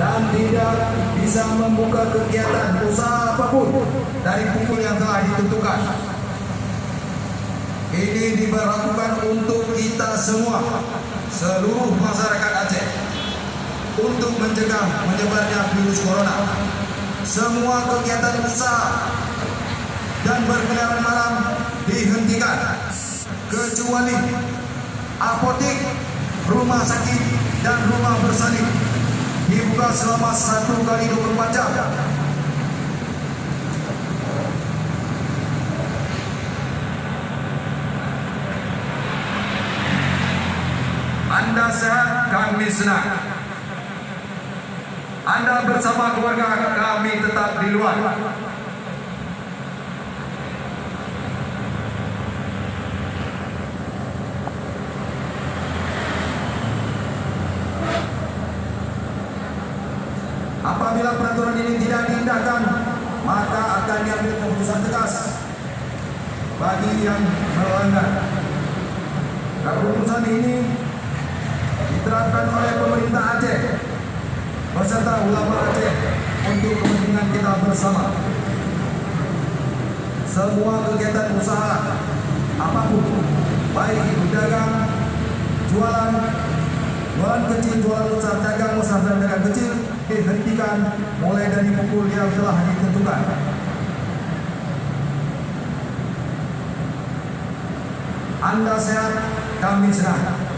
dan tidak bisa membuka kegiatan usaha apapun dari pukul yang telah ditentukan. Ini diberlakukan untuk kita semua, seluruh masyarakat Aceh, untuk mencegah menyebarnya virus corona. Semua kegiatan usaha dan berkeliaran malam dihentikan, kecuali apotek, rumah sakit, dan rumah bersalin dibuka selama 1 kali 24 jam. Anda sehat, kami senang. Anda bersama keluarga, kami tetap di luar. Apabila peraturan ini tidak diindahkan, maka akan diambil keputusan tegas bagi yang melanggar. Keputusan ini diterapkan oleh pemerintah Aceh beserta ulama Aceh untuk kepentingan kita bersama. Semua kegiatan usaha apapun, baik itu dagang, jualan kecil, jualan besar, dagang usaha dan dagang kecil, dihentikan mulai dari pukul yang telah ditentukan. Anda sehat, kami senang.